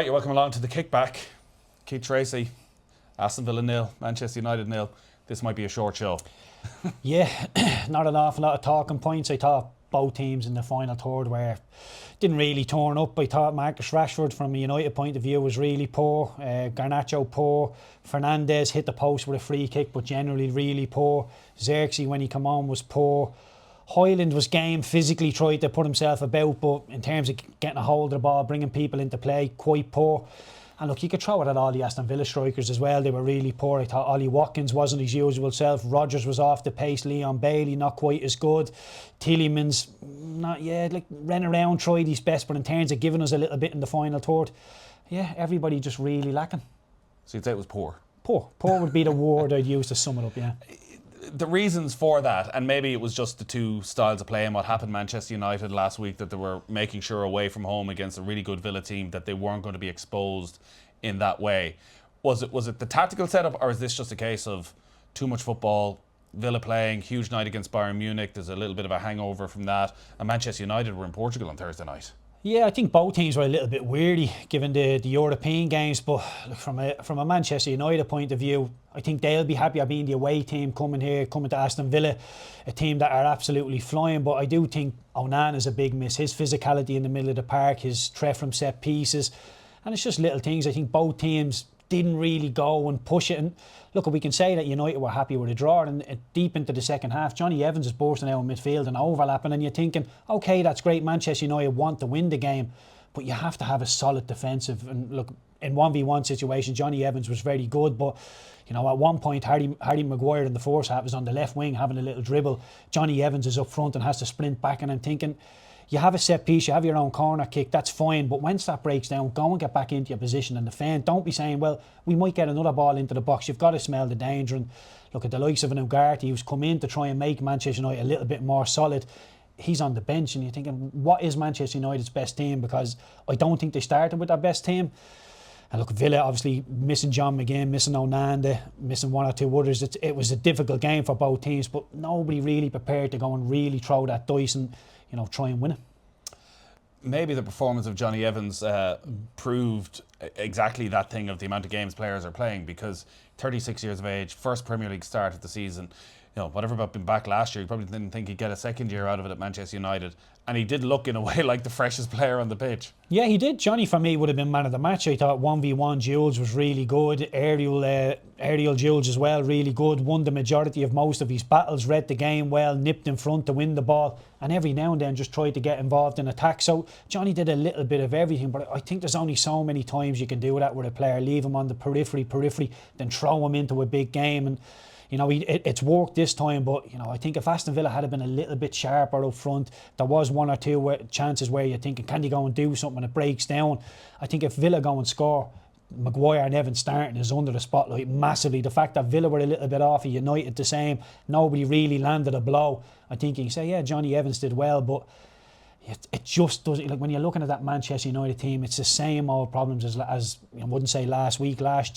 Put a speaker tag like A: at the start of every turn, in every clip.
A: Right, you're welcome along to the kickback. Keith Treacy, Aston Villa 0, Manchester United 0. This might be a short show.
B: Yeah, not an awful lot of talking points. I thought both teams in the final third were didn't really turn up. I thought Marcus Rashford, from a United point of view, was really poor. Garnacho poor. Fernandes hit the post with a free kick, but generally really poor. Xerxes, when he came on, was poor. Højlund was game, physically tried to put himself about, but in terms of getting a hold of the ball, bringing people into play, quite poor. And look, you could throw it at all the Aston Villa strikers as well. They were really poor. I thought Ollie Watkins wasn't his usual self. Rodgers was off the pace. Leon Bailey not quite as good. Tielemans, ran around, tried his best, but in terms of giving us a little bit in the final third, yeah, everybody just really lacking.
A: So you'd say it was poor?
B: Poor would be the word I'd use to sum it up, yeah.
A: The reasons for that, and maybe it was just the two styles of play and what happened Manchester United last week, that they were making sure away from home against a really good Villa team that they weren't going to be exposed in that way. Was it the tactical setup, or is this just a case of too much football, Villa playing, huge night against Bayern Munich, there's a little bit of a hangover from that, and Manchester United were in Portugal on Thursday night?
B: Yeah, I think both teams were a little bit weary given the European games, but from a Manchester United point of view, I think they'll be happier being the away team coming to Aston Villa, a team that are absolutely flying. But I do think Onana is a big miss. His physicality in the middle of the park, his threat from set pieces, and it's just little things. I think both teams didn't really go and push it. And look, we can say that United were happy with a draw, and deep into the second half, Johnny Evans is bursting out in midfield and overlapping, and you're thinking, okay, that's great, Manchester United want to win the game, but you have to have a solid defensive. And look, in 1v1 situations, Johnny Evans was very good, but you know, at one point, Harry Maguire in the first half was on the left wing having a little dribble. Johnny Evans is up front and has to sprint back, and I'm thinking, you have a set piece, you have your own corner kick, that's fine, but once that breaks down, go and get back into your position and defend. Don't be saying, well, we might get another ball into the box. You've got to smell the danger. And look, at the likes of an Ugarte, who's come in to try and make Manchester United a little bit more solid, he's on the bench, and you're thinking, what is Manchester United's best team? Because I don't think they started with their best team. And look, Villa obviously missing John McGinn, missing Onana, missing one or two others. It was a difficult game for both teams, but nobody really prepared to go and really throw that dice and, you know, try and win it.
A: Maybe the performance of Johnny Evans proved exactly that thing of the amount of games players are playing, because 36 years of age, first Premier League start of the season, you know, whatever about being back last year, he probably didn't think he'd get a second year out of it at Manchester United, and he did look in a way like the freshest player on the pitch. Yeah,
B: he did. Johnny, for me, would have been man of the match. I thought 1v1 duels was really good, aerial duels as well, really good, won the majority of most of his battles, read the game well, nipped in front to win the ball, and every now and then just tried to get involved in attack. So Johnny did a little bit of everything, but I think there's only so many times you can do that with a player. Leave him on the periphery, then throw him into a big game. And you know, it's worked this time, but you know, I think if Aston Villa had been a little bit sharper up front, there was one or two chances where you're thinking, can they go and do something, and it breaks down. I think if Villa go and score, Maguire and Evans starting is under the spotlight massively. The fact that Villa were a little bit off of United the same, nobody really landed a blow. I think you can say, yeah, Johnny Evans did well, but it just doesn't, like when you're looking at that Manchester United team, it's the same old problems as I wouldn't say last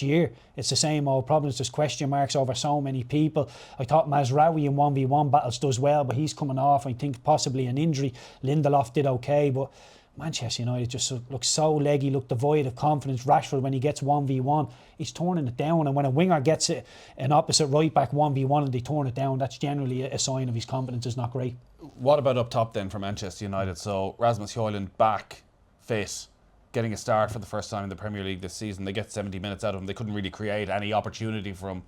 B: year. It's the same old problems. There's question marks over so many people. I thought Mazraoui in 1v1 battles does well, but he's coming off, I think, possibly an injury. Lindelof did okay, but Manchester United just looks so leggy, look devoid of confidence. Rashford, when he gets 1v1, he's turning it down, and when a winger gets it, an opposite right back 1v1 and they turn it down, that's generally a sign of his confidence is not great.
A: What about up top then for Manchester United? So Rasmus Højlund back, fit, getting a start for the first time in the Premier League this season. They get 70 minutes out of him. They couldn't really create any opportunity for him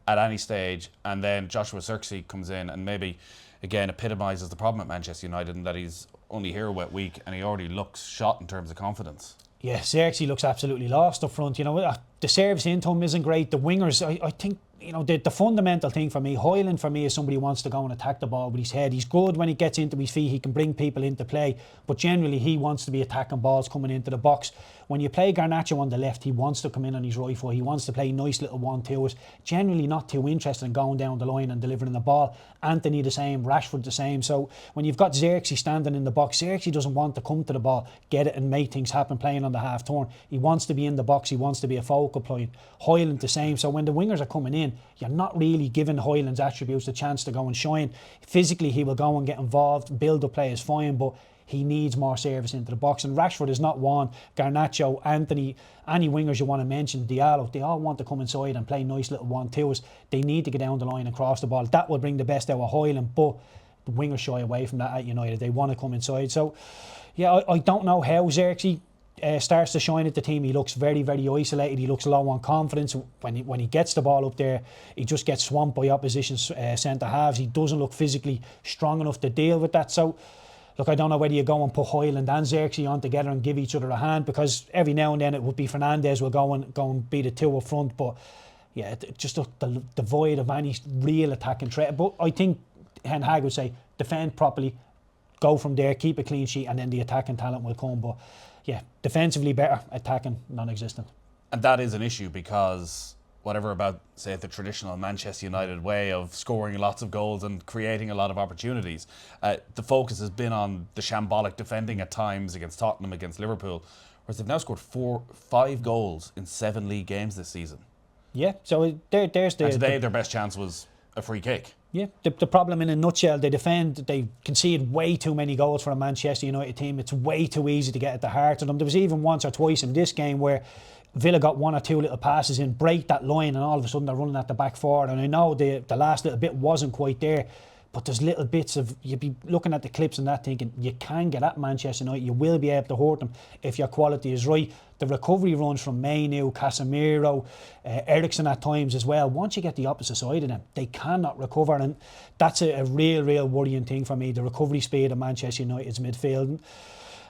A: at any stage. And then Joshua Zirkzee comes in and maybe, again, epitomises the problem at Manchester United, in that he's only here a wet week and he already looks shot in terms of confidence.
B: Yeah, Zirkzee looks absolutely lost up front. You know, the service into him isn't great. The wingers, I think, you know, the fundamental thing for me, Højlund for me is somebody who wants to go and attack the ball with his head. He's good when he gets into his feet, he can bring people into play, but generally he wants to be attacking balls coming into the box. When you play Garnacho on the left, he wants to come in on his right foot, he wants to play nice little 1-2s, generally not too interested in going down the line and delivering the ball. Anthony the same, Rashford the same. So when you've got Xerxes standing in the box, Xerxes doesn't want to come to the ball, get it and make things happen playing on the half turn. He wants to be in the box, he wants to be a focal point. Højlund the same. So when the wingers are coming in, you're not really giving Højlund's attributes the chance to go and shine. Physically he will go and get involved, build the play is fine, but he needs more service into the box. And Rashford is not one. Garnacho, Anthony, any wingers you want to mention, Diallo, they all want to come inside and play nice little 1-2s. They need to get down the line and cross the ball. That will bring the best out of Hoyland, but the wingers shy away from that at United. They want to come inside. So, yeah, I don't know how Xerxes starts to shine at the team. He looks very, very isolated. He looks low on confidence. When he gets the ball up there, he just gets swamped by opposition centre-halves. He doesn't look physically strong enough to deal with that. So, look, I don't know whether you go and put Hoyland and Xerxes on together and give each other a hand, because every now and then it would be Fernandes will go and be the two up front. But, yeah, just the devoid of any real attacking threat. But I think Ten Hag would say, defend properly, go from there, keep a clean sheet, and then the attacking talent will come. But yeah, defensively better, attacking non-existent. And
A: that is an issue, because whatever about, say, the traditional Manchester United way of scoring lots of goals and creating a lot of opportunities, the focus has been on the shambolic defending at times against Tottenham, against Liverpool, whereas they've now scored 5 goals in 7 league games this season. Yeah, so there's the... And today their best chance was a free kick. Yeah, the problem in a nutshell, they concede way too many goals for a Manchester United team. It's way too easy to get at the heart of them. There was even once or twice in this game where Villa got 1 or 2 little passes in, break that line, and all of a sudden they're running at the back forward. And I know the last little bit wasn't quite there, but there's little bits of, you'd be looking at the clips and that thinking, you can get at Manchester United, you will be able to hurt them if your quality is right. The recovery runs from Mainu, Casemiro, Eriksen at times as well. Once you get the opposite side of them, they cannot recover, and that's a real worrying thing for me, the recovery speed of Manchester United's midfield. And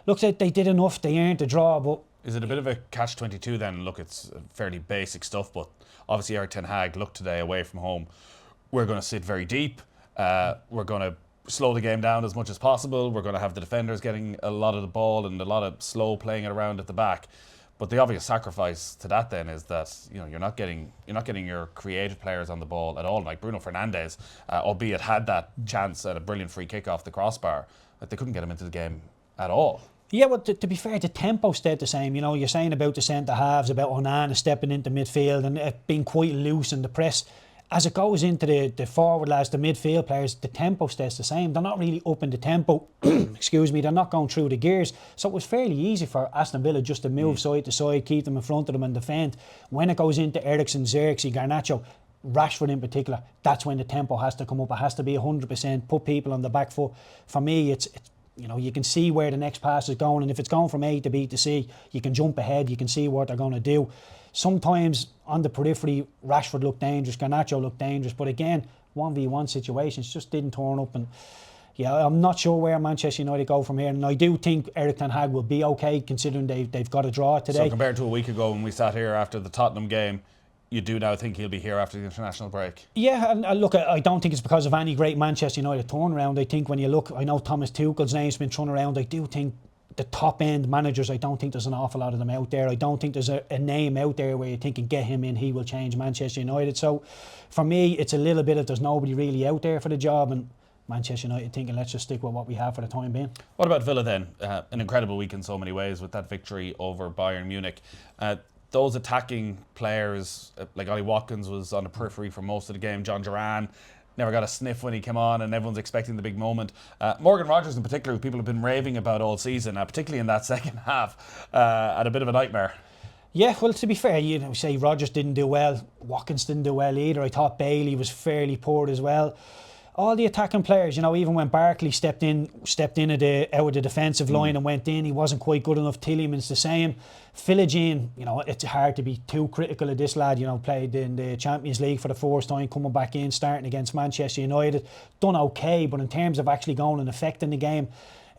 A: look, they did enough, they earned the draw, but... Is it a bit of a catch-22 then? Look, it's fairly basic stuff, but obviously Erik ten Hag looked today away from home. We're going to sit very deep. We're going to slow the game down as much as possible. We're going to have the defenders getting a lot of the ball and a lot of slow playing it around at the back. But the obvious sacrifice to that then is that you're not getting your creative players on the ball at all. Like Bruno Fernandes, albeit had that chance at a brilliant free kick off the crossbar, that they couldn't get him into the game at all. Yeah, well, to be fair, the tempo stayed the same. You're saying about the centre halves, about Unai stepping into midfield and it being quite loose in the press. As it goes into the forward lads, the midfield players, the tempo stays the same. They're not really up in the tempo. Excuse me, they're not going through the gears. So it was fairly easy for Aston Villa just to move side to side, keep them in front of them and defend. When it goes into Eriksen, Xerxes, Garnacho, Rashford in particular, that's when the tempo has to come up. It has to be 100%, put people on the back foot. For me, it's you can see where the next pass is going, and if it's going from A to B to C, you can jump ahead, you can see what they're going to do. Sometimes on the periphery, Rashford looked dangerous, Garnacho looked dangerous, but again, 1v1 situations just didn't turn up. And yeah, I'm not sure where Manchester United go from here, and I do think Erik ten Hag will be okay considering they've got a draw today. So compared to a week ago when we sat here after the Tottenham game, you do now think he'll be here after the international break? Yeah, and look, I don't think it's because of any great Manchester United turnaround. I think when you look, I know Thomas Tuchel's name's been thrown around. I do think the top end managers, I don't think there's an awful lot of them out there. I don't think there's a name out there where you're thinking, get him in, he will change Manchester United. So for me, it's a little bit of there's nobody really out there for the job, and Manchester United thinking, let's just stick with what we have for the time being. What about Villa then? An incredible week in so many ways with that victory over Bayern Munich. Those attacking players, like Ollie Watkins was on the periphery for most of the game. John Duran never got a sniff when he came on, and everyone's expecting the big moment. Morgan Rogers in particular, who people have been raving about all season, particularly in that second half, had a bit of a nightmare. Yeah, well, to be fair, say Rogers didn't do well. Watkins didn't do well either. I thought Bailey was fairly poor as well. All the attacking players, even when Barkley stepped in out of the defensive line and went in, he wasn't quite good enough. Tielemans the same. Philogene, it's hard to be too critical of this lad. Played in the Champions League for the first time, coming back in, starting against Manchester United. Done okay, but in terms of actually going and affecting the game,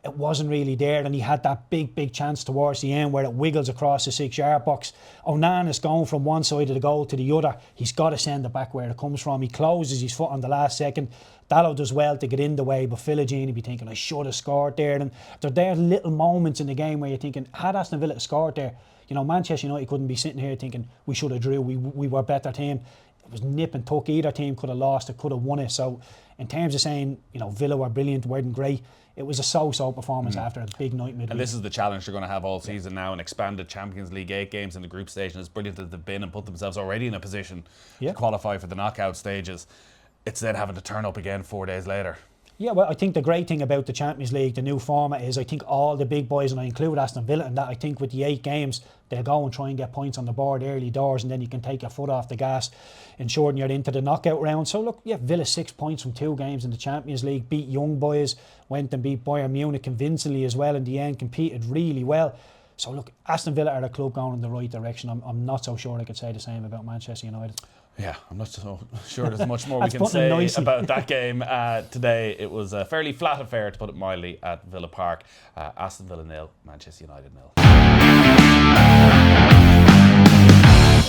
A: it wasn't really there, and he had that big chance towards the end where it wiggles across the 6-yard box. Onana's going from one side of the goal to the other. He's got to send it back where it comes from. He closes his foot on the last second. Dalot does well to get in the way, but Philogene would be thinking, I should have scored there. And there are little moments in the game where you're thinking, had Aston Villa scored there, Manchester United couldn't be sitting here thinking we should have drew, we were a better team. It was nip and tuck. Either team could have lost, it could have won it. So in terms of saying, Villa were brilliant, weren't great, it was a so-so performance after a big night midweek. And this is the challenge they're going to have all season now, an expanded Champions League 8 games in the group stage, and as brilliant as they've been and put themselves already in a position to qualify for the knockout stages, it's then having to turn up again 4 days later.
B: Yeah, well, I think the great thing about the Champions League, the new format, is I think all the big boys, and I include Aston Villa in that, I think with the 8 games, they'll go and try and get points on the board early doors, and then you can take your foot off the gas, ensuring you're into the knockout round. So look, yeah, Villa 6 points from 2 games in the Champions League, beat young boys, went and beat Bayern Munich convincingly as well in the end, competed really well. So look, Aston Villa are a club going in the right direction. I'm not so sure I could say the same about Manchester United.
A: Yeah, I'm not so sure there's much more we can say about that game today. It was a fairly flat affair, to put it mildly, at Villa Park. Aston Villa 0, Manchester United 0.